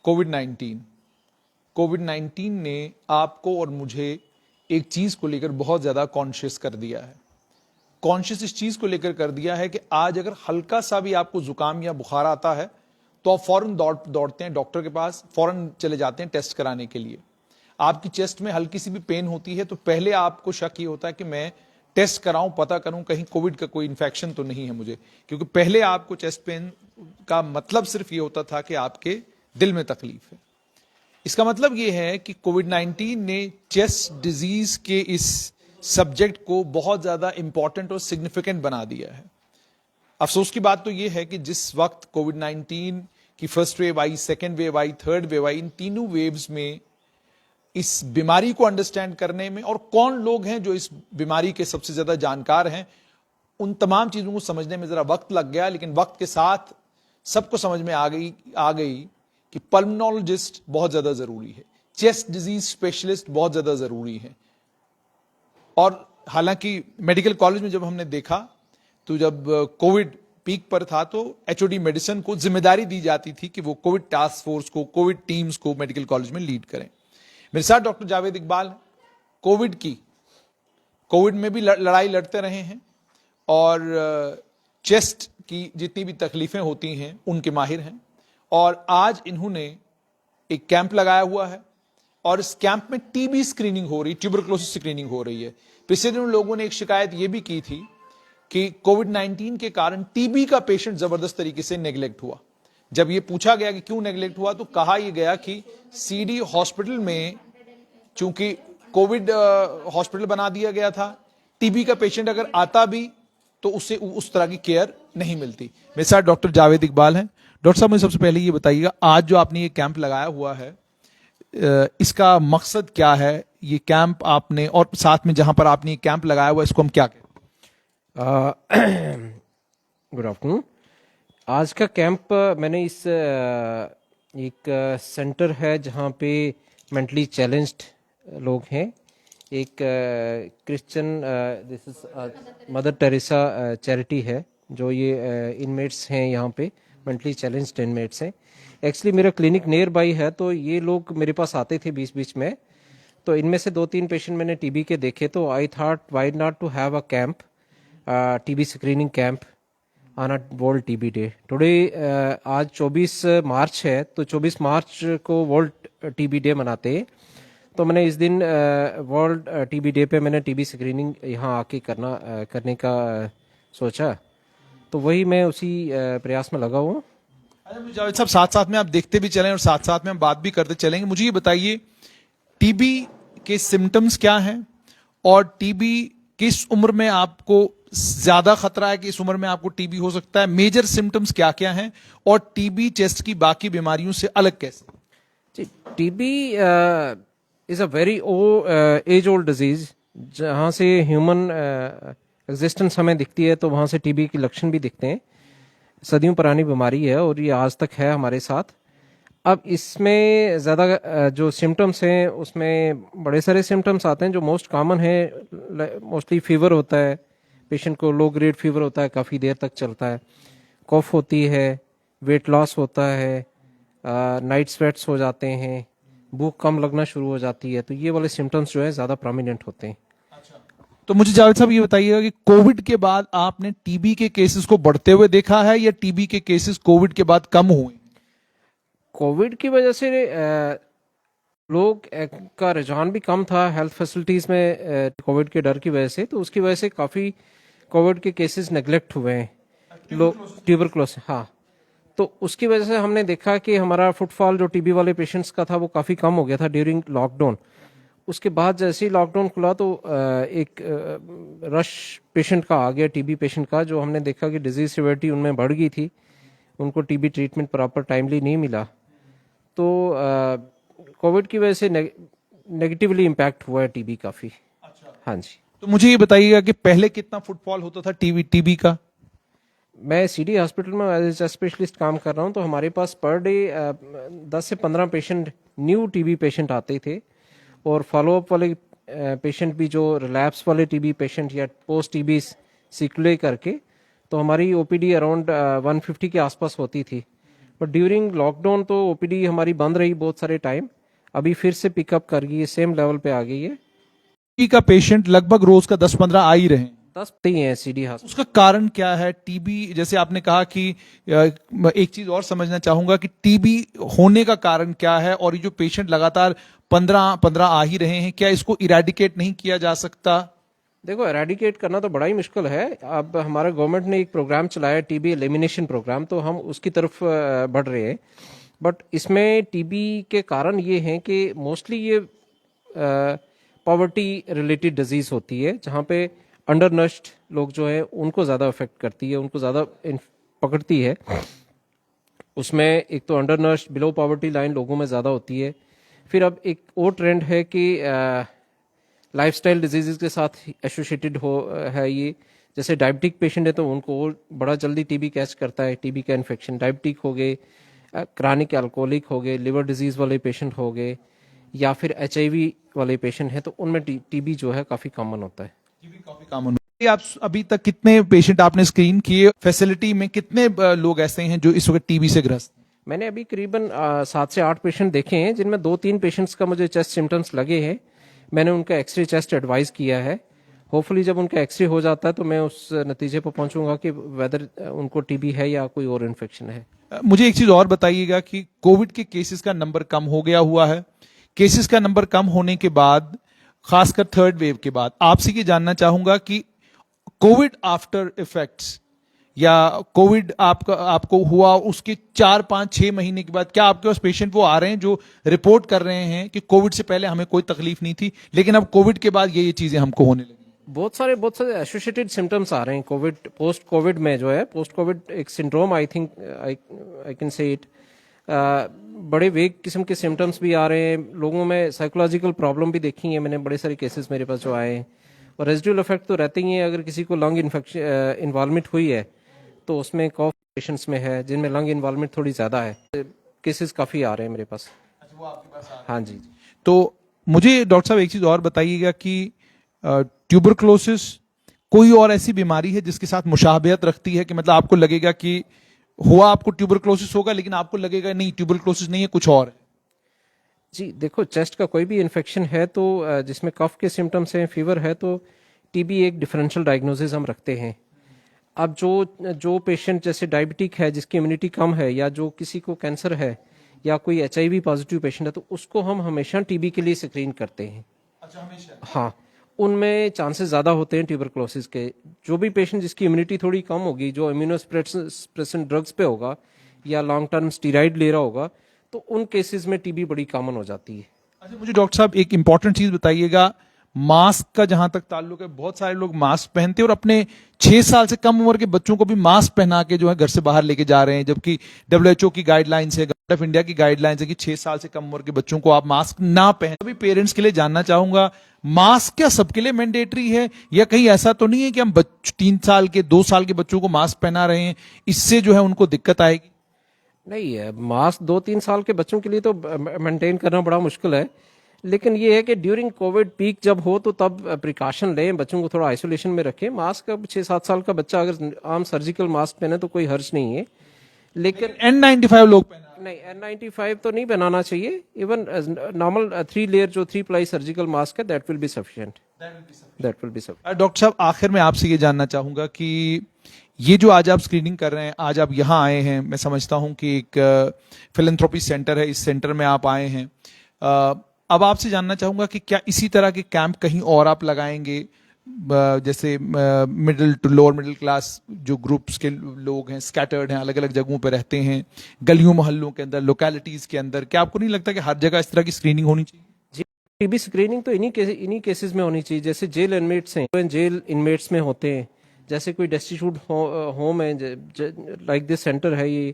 Covid 19 ने आपको और मुझे एक चीज को लेकर बहुत ज्यादा कॉन्शियस कर दिया है। कॉन्शियस इस चीज को लेकर कर दिया है कि आज अगर हल्का सा भी आपको जुकाम या बुखार आता है तो आप फौरन दौड़ते हैं डॉक्टर के पास, फौरन चले जाते हैं टेस्ट कराने के लिए। आपकी चेस्ट में हल्की सी भी पेन होती है तो पहले आपको शक ये होता है कि मैं टेस्ट कराऊं, पता करूं कहीं कोविड का कोई इन्फेक्शन तो नहीं है मुझे, क्योंकि पहले आपको चेस्ट पेन का मतलब सिर्फ ये होता था कि आपके दिल में तकलीफ है। इसका मतलब ये है कि कोविड-19 ने चेस्ट डिजीज के इस सब्जेक्ट को बहुत ज्यादा इंपॉर्टेंट और सिग्निफिकेंट बना दिया है। अफसोस की बात तो ये है कि जिस वक्त कोविड-19 की फर्स्ट वेव आई, सेकेंड वेव आई, थर्ड वेव आई, इन तीनों वेव्स में इस बीमारी को अंडरस्टैंड करने में और कौन लोग हैं जो इस बीमारी के सबसे ज्यादा जानकार हैं, उन तमाम चीजों को समझने में जरा वक्त लग गया। लेकिन वक्त के साथ सबको समझ में आ गई कि पल्मोनोलॉजिस्ट बहुत ज्यादा जरूरी है, चेस्ट डिजीज स्पेशलिस्ट बहुत ज्यादा जरूरी है। और हालांकि मेडिकल कॉलेज में जब हमने देखा तो जब कोविड पीक पर था तो एचओडी मेडिसिन को जिम्मेदारी दी जाती थी कि वो कोविड टास्क फोर्स को, कोविड टीम्स को मेडिकल कॉलेज में लीड करें। मेरे साथ डॉक्टर जावेद इकबाल कोविड में भी लड़ाई लड़ते रहे हैं और चेस्ट की जितनी भी तकलीफें होती हैं उनके माहिर हैं। और आज इन्होंने एक कैंप लगाया हुआ है और इस कैंप में टीबी स्क्रीनिंग हो रही, ट्यूबरकुलोसिस स्क्रीनिंग हो रही है। पिछले दिनों लोगों ने एक शिकायत यह भी की थी कि कोविड-19 के कारण टीबी का पेशेंट जबरदस्त तरीके से नेग्लेक्ट हुआ। जब यह पूछा गया कि क्यों नेग्लेक्ट हुआ तो कहा यह गया कि सीडी हॉस्पिटल में चूंकि कोविड हॉस्पिटल बना दिया गया था, टीबी का पेशेंट अगर आता भी तो उससे उस तरह की केयर नहीं मिलती। मेरे साथ डॉक्टर जावेद इकबाल हैं। डॉक्टर साहब, मुझे सबसे पहले ये बताइएगा, आज जो आपने ये कैंप लगाया हुआ है इसका मकसद क्या है? ये कैंप आपने और साथ में जहां पर आपने ये कैंप लगाया हुआ इसको हम क्या कहते हैं? Good afternoon. आज का कैंप मैंने इस एक सेंटर है जहां पे मेंटली चैलेंज्ड लोग हैं, एक Christian this is mother Teresa charity है जो ये इनमेट्स हैं, यहाँ पे मेंटली चैलेंज्ड इनमेट्स हैं। एक्चुअली मेरा क्लिनिक नियर बाई है तो ये लोग मेरे पास आते थे बीच बीच में, तो इनमें से 2-3 पेशेंट मैंने टीबी के देखे तो I thought why not to have a camp, TB screening camp on a World TB Day. Today आज 24 मार्च है तो 24 मार्च को वर्ल्ड टीबी डे मनाते हैं, तो मैंने इस दिन वर्ल्ड टीबी डे पे मैंने टीबी स्क्रीनिंग यहाँ आके करने का सोचा, तो वही मैं उसी प्रयास में लगा हूँ। जावेद साहब, साथ साथ में आप देखते भी चलें और साथ साथ में हम बात भी करते चलेंगे। मुझे ये बताइए टीबी के सिम्टम्स क्या हैं और टीबी किस उम्र में आपको ज्यादा खतरा है कि इस उम्र में आपको टीबी हो सकता है, मेजर सिम्टम्स क्या क्या हैं और टीबी चेस्ट की बाकी बीमारियों से अलग कैसे? जी, TB is a very age old disease. जहाँ से ह्यूमन एग्जिस्टेंस हमें दिखती है तो वहाँ से टीबी के लक्षण भी दिखते हैं। सदियों पुरानी बीमारी है और ये आज तक है हमारे साथ। अब इसमें ज़्यादा जो सिम्टम्स हैं उसमें बड़े सारे सिम्टम्स आते हैं। जो मोस्ट कॉमन है, मोस्टली फीवर होता है, पेशेंट को लो ग्रेड फीवर होता है, काफ़ी देर तक चलता है, कॉफ होती है, वेट लॉस होता है, नाइट स्वेट्स हो जाते हैं, भूख कम लगना शुरू हो जाती है। तो ये वाले सिम्टम्स जो है ज़्यादा प्रोमिनेंट होते हैं। तो मुझे जावेद साहब ये बताइएगा कि कोविड के बाद आपने टीबी के केसेस को बढ़ते हुए देखा है या टीबी के केसेस कोविड के बाद कम हुए? कोविड की वजह से लोग का रुझान भी कम था हेल्थ फैसिलिटीज़ में कोविड के डर की वजह से, तो उसकी वजह से काफ़ी कोविड के केसेस नेग्लेक्ट हुए हैं लोग, ट्यूबरकुलोसिस। हाँ, तो उसकी वजह से हमने देखा कि हमारा फुटफॉल जो टीबी वाले पेशेंट्स का था वो काफ़ी कम हो गया था ड्यूरिंग लॉकडाउन। उसके बाद जैसे ही लॉकडाउन खुला तो एक रश पेशेंट का आ गया, टीबी पेशेंट का, जो हमने देखा कि डिजीज सिवियरिटी उनमें बढ़ गई थी, उनको टीबी ट्रीटमेंट प्रॉपर टाइमली नहीं मिला। तो कोविड की वजह से नेगेटिवली इम्पैक्ट हुआ है टीबी काफ़ी। अच्छा। हाँ जी। तो मुझे ये बताइएगा कि पहले कितना फुटफॉल होता था टीबी का? मैं सीडी हॉस्पिटल में एज ए स्पेशलिस्ट काम कर रहा हूँ, तो हमारे पास पर डे 10 से 15 पेशेंट, न्यू टीबी पेशेंट आते थे और फॉलोअप वाले पेशेंट भी, जो रिलैप्स वाले टीबी पेशेंट या पोस्ट टीबी सीक्वले करके, तो हमारी ओपीडी अराउंड 150 के आसपास होती थी। बट ड्यूरिंग लॉकडाउन तो ओपीडी हमारी बंद रही बहुत सारे टाइम, अभी फिर से पिकअप कर गई है, सेम लेवल पे आ गई है। टीबी का पेशेंट लगभग रोज का 10-15 आ ही रहे हैं। 10 ही है सीडी हॉस्पिटल। उसका कारण क्या है? टीबी, जैसे आपने कहा कि एक चीज और समझना चाहूंगा कि टीबी होने का कारण क्या है, और ये जो पेशेंट लगातार 15 आ ही रहे हैं, क्या इसको इरेडिकेट नहीं किया जा सकता? देखो, एरेडिकेट करना तो बड़ा ही मुश्किल है। अब हमारा गवर्नमेंट ने एक प्रोग्राम चलाया, टीबी एलिमिनेशन प्रोग्राम, तो हम उसकी तरफ बढ़ रहे हैं। बट इसमें टीबी के कारण ये हैं कि मोस्टली ये पॉवर्टी रिलेटेड डिजीज होती है, जहाँ पे अंडर नर्स्ड लोग जो है उनको ज़्यादा अफेक्ट करती है, उनको ज़्यादा पकड़ती है। उसमें एक तो under nursed below poverty line लोगों में ज़्यादा होती है। फिर अब एक और ट्रेंड है कि लाइफस्टाइल डिजीज़ के साथ एसोसिएटेड है ये। जैसे डायबिटिक पेशेंट है तो उनको और बड़ा जल्दी टीबी कैच करता है, टीबी का इन्फेक्शन। डायबिटिक हो गए, क्रॉनिक अल्कोहलिक हो गए, लिवर डिजीज़ वाले पेशेंट हो गए, या फिर एचआईवी वाले पेशेंट हैं, तो उनमें टीबी जो है काफ़ी कॉमन होता है। टीबी काफी कॉमन है। आप अभी तक कितने पेशेंट आपने स्क्रीन किए? फैसिलिटी में कितने लोग ऐसे हैं जो इस वक्त टीबी से ग्रस्त? मैंने अभी करीबन 7 से 8 पेशेंट देखे हैं, जिनमें 2-3 पेशेंट्स का मुझे चेस्ट सिम्टम्स लगे हैं। मैंने उनका एक्सरे चेस्ट एडवाइस किया है। होपफुली जब उनका एक्सरे हो जाता है तो मैं उस नतीजे पर पहुंचूंगा कि वेदर उनको टीबी है या कोई और इन्फेक्शन है। मुझे एक चीज और बताइएगा कि कोविड के केसेस का नंबर कम हो गया हुआ है। केसेस का नंबर कम होने के बाद, खासकर थर्ड वेव के बाद, आपसे ये जानना चाहूंगा कि कोविड आफ्टर इफेक्ट्स, या कोविड आपको हुआ उसके 4-5-6 महीने के बाद, क्या आपके पास पेशेंट वो आ रहे हैं जो रिपोर्ट कर रहे हैं कि कोविड से पहले हमें कोई तकलीफ नहीं थी, लेकिन अब कोविड के बाद ये चीजें हमको होने लगी? बहुत सारे एसोसिएटेड सिम्टम्स आ रहे हैं कोविड, पोस्ट कोविड में जो है, पोस्ट कोविड एक syndrome, I think I can say it. बड़े वेग किस्म के सिम्टम्स भी आ रहे हैं लोगों में। साइकोलॉजिकल प्रॉब्लम भी देखी है मैंने, बड़े सारे केसेस मेरे पास जो आए हैं। और रेजिडुअल इफेक्ट तो रहते ही हैं। अगर किसी को लंग इन्फेक्शन इन्वॉल्वमेंट हुई है तो उसमें कॉफ पेशेंट्स में है जिनमें लंग इन्वॉल्वमेंट थोड़ी ज़्यादा है, केसेस काफ़ी आ रहे हैं मेरे पास। अच्छा, वो आपके पास आ रहे हैं। हाँ जी। तो मुझे डॉक्टर साहब एक चीज और बताइएगा कि ट्यूबरक्लोसिस कोई और ऐसी बीमारी है जिसके साथ मुशाबहत रखती है, कि मतलब आपको लगेगा कि हुआ आपको ट्यूबरक्लोसिस होगा, लेकिन आपको लगेगा नहीं ट्यूबरक्लोसिस नहीं है, कुछ और है? जी देखो, चेस्ट का कोई भी इन्फेक्शन है तो जिसमें कफ के सिम्टम्स हैं, फीवर है, तो टीबी एक डिफरेंशियल डायग्नोसिस हम रखते हैं। अब जो पेशेंट जैसे डायबिटिक है, जिसकी इम्यूनिटी कम है, या जो किसी को कैंसर है, या कोई एचआईवी पॉजिटिव पेशेंट है, तो उसको हम हमेशा टीबी के लिए स्क्रीन करते हैं। अच्छा, हमेशा? हाँ, उनमें चांसेस ज़्यादा होते हैं ट्यूबरक्लोसिस के। जो भी पेशेंट जिसकी इम्यूनिटी थोड़ी कम होगी, जो इम्यूनोसप्रेसेंट ड्रग्स पे होगा या लॉन्ग टर्म स्टीराइड ले रहा होगा, तो उन केसेस में टीबी बड़ी कॉमन हो जाती है। अच्छा, मुझे डॉक्टर साहब एक इंपॉर्टेंट चीज बताइएगा। मास्क का जहां तक ताल्लुक है, बहुत सारे लोग मास्क पहनते हैं और अपने 6 साल से कम उम्र के बच्चों को भी मास्क पहना के जो है घर से बाहर लेके जा रहे हैं, जबकि WHO की गाइडलाइंस है, गवर्नमेंट ऑफ इंडिया की गाइडलाइंस है कि 6 साल से कम उम्र के बच्चों को आप मास्क ना पहने। अभी पेरेंट्स के लिए जानना चाहूंगा, मास्क क्या सबके लिए मैंडेटरी है, या कहीं ऐसा तो नहीं है कि हम 3 साल के 2 साल के बच्चों को मास्क पहना रहे हैं, इससे जो है उनको दिक्कत आएगी? नहीं है, मास्क 2-3 साल के बच्चों के लिए तो मेंटेन करना बड़ा मुश्किल है। लेकिन ये है कि ड्यूरिंग कोविड पीक जब हो तो तब प्रिकॉशन लें, बच्चों को थोड़ा आइसोलेशन में रखें। मास्क अब 6-7 साल का बच्चा अगर आम सर्जिकल मास्क पहने तो कोई हर्ज नहीं है। लेकिन N95 लोग पहना नहीं, N95 तो नहीं बनाना चाहिए। इवन नॉर्मल 3 लेयर जो 3 प्लाई सर्जिकल मास्क है, that will be sufficient. That will be sufficient. Doctor साहब, आखिर में आपसे ये जानना चाहूंगा कि ये जो आज आप स्क्रीनिंग कर रहे हैं, आज आप यहाँ आए हैं, मैं समझता हूं कि एक फिलैंथ्रोपी सेंटर है, इस सेंटर में आप आए हैं। अब आपसे जानना चाहूंगा कि क्या इसी तरह के कैंप कहीं और आप लगाएंगे, जैसे middle to lower middle class जो ग्रुप्स के लोग हैं, स्कैटर्ड हैं, अलग अलग जगहों पे रहते हैं, गलियों मोहल्लों के अंदर, लोकेलिटीज के अंदर, क्या आपको नहीं लगता कि हर जगह इस तरह की स्क्रीनिंग होनी चाहिए? जी, टीबी स्क्रीनिंग तो इन्हीं केसेस में होनी चाहिए। जैसे जेल इनमेट्स हैं, जेल इनमेट्स में होते हैं, जैसे कोई डेस्टिट्यूट होम है, लाइक दिस सेंटर है, ये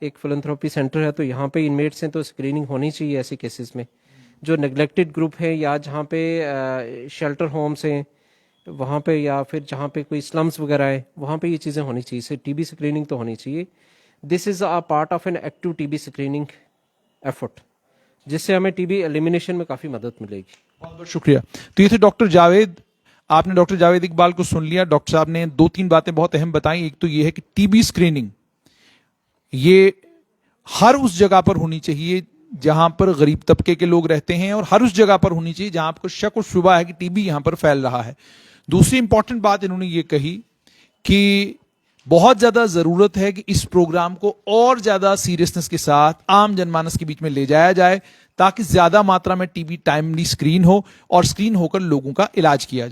एक फिलैंथ्रोपी सेंटर है, तो यहाँ पे इनमेट्स हैं तो स्क्रीनिंग होनी चाहिए ऐसे केसेस में। जो नेग्लेक्टेड ग्रुप है, या जहाँ पे शेल्टर होम्स हैं वहाँ पे, या फिर जहाँ पे कोई स्लम्स वगैरह है, वहाँ पे ये चीज़ें होनी चाहिए। इससे टीबी स्क्रीनिंग तो होनी चाहिए। This is a part of an active TB screening effort, जिससे हमें टीबी एलिमिनेशन में काफ़ी मदद मिलेगी। बहुत बहुत शुक्रिया। तो ये थे डॉक्टर जावेद। आपने डॉक्टर जावेद इकबाल को सुन लिया। डॉक्टर साहब ने 2-3 बातें बहुत अहम बताई। एक तो ये है कि टीबी स्क्रीनिंग ये हर उस जगह पर होनी चाहिए जहां पर गरीब तबके के लोग रहते हैं, और हर उस जगह पर होनी चाहिए जहां आपको शक और शुबा है कि टीबी यहां पर फैल रहा है। दूसरी इंपॉर्टेंट बात इन्होंने ये कही कि बहुत ज्यादा जरूरत है कि इस प्रोग्राम को और ज्यादा सीरियसनेस के साथ आम जनमानस के बीच में ले जाया जाए, ताकि ज्यादा मात्रा में टीबी टाइमली स्क्रीन हो और स्क्रीन होकर लोगों का इलाज किया जाए।